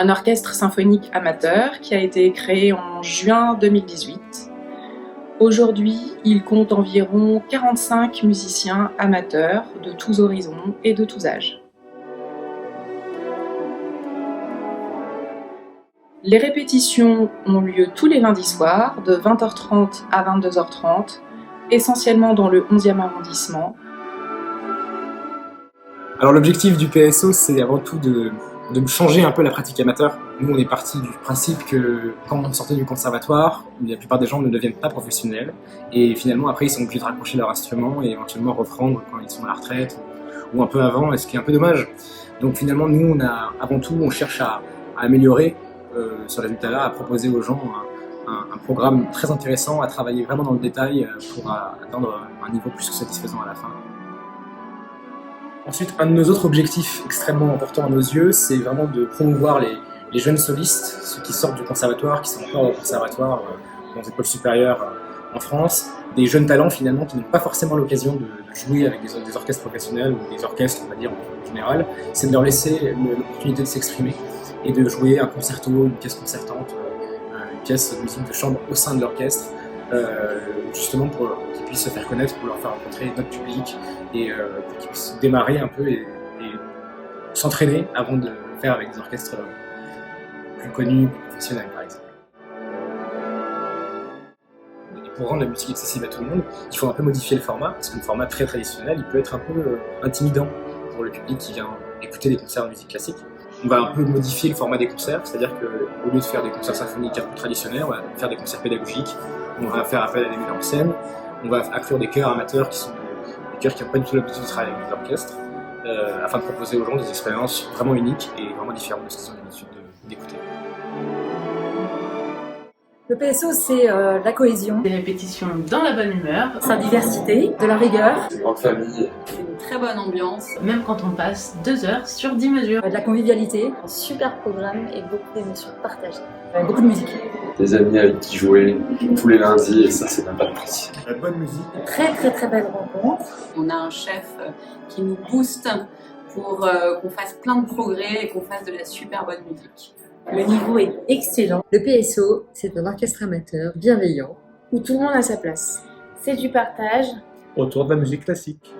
un orchestre symphonique amateur qui a été créé en juin 2018. Aujourd'hui, il compte environ 45 musiciens amateurs de tous horizons et de tous âges. Les répétitions ont lieu tous les lundis soirs de 20h30 à 22h30, essentiellement dans le 11e arrondissement. Alors l'objectif du PSO, c'est avant tout de changer un peu la pratique amateur. Nous, on est parti du principe que quand on sortait du conservatoire, la plupart des gens ne deviennent pas professionnels et finalement après ils sont obligés de raccrocher leur instrument et éventuellement reprendre quand ils sont à la retraite ou un peu avant, ce qui est un peu dommage. Donc finalement, nous, avant tout, on cherche à améliorer ce résultat-là, à proposer aux gens un programme très intéressant, à travailler vraiment dans le détail pour atteindre un niveau plus que satisfaisant à la fin. Ensuite, un de nos autres objectifs extrêmement importants à nos yeux, c'est vraiment de promouvoir les jeunes solistes, ceux qui sortent du conservatoire, qui sont encore au conservatoire, dans les écoles supérieures en France, des jeunes talents finalement qui n'ont pas forcément l'occasion de jouer avec des orchestres professionnels ou des orchestres, on va dire en général. C'est de leur laisser l'opportunité de s'exprimer et de jouer un concerto, une pièce concertante, une pièce de musique de chambre au sein de l'orchestre, justement pour qu'ils puissent se faire connaître, pour leur faire rencontrer notre public et pour qu'ils puissent démarrer un peu et s'entraîner avant de le faire avec des orchestres plus connus, plus professionnels par exemple. Et pour rendre la musique accessible à tout le monde, il faut un peu modifier le format, parce que le format très traditionnel, il peut être un peu intimidant pour le public qui vient écouter des concerts de musique classique. On va un peu modifier le format des concerts, c'est-à-dire qu'au lieu de faire des concerts symphoniques un peu traditionnels, on va faire des concerts pédagogiques, on va faire appel à des metteurs en scène, on va inclure des chœurs amateurs qui sont des chœurs qui n'ont pas du tout l'habitude de travailler avec des orchestres, afin de proposer aux gens des expériences vraiment uniques et vraiment différentes de ce qu'ils ont l'habitude d'écouter. Le PSO, c'est la cohésion, Des répétitions dans la bonne humeur, sa diversité, de la rigueur, une grande famille, une très bonne ambiance, même quand on passe 2 heures sur 10 mesures. de la convivialité, un super programme et beaucoup d'émotions partagées. beaucoup de musique. des amis avec qui jouer tous les lundis et ça c'est même pas de prix. La bonne musique. Très belle rencontre. on a un chef qui nous booste pour qu'on fasse plein de progrès et qu'on fasse de la super bonne musique. Le niveau est excellent. Le PSO, c'est un orchestre amateur bienveillant Où tout le monde a sa place. C'est du partage. Autour de la musique classique.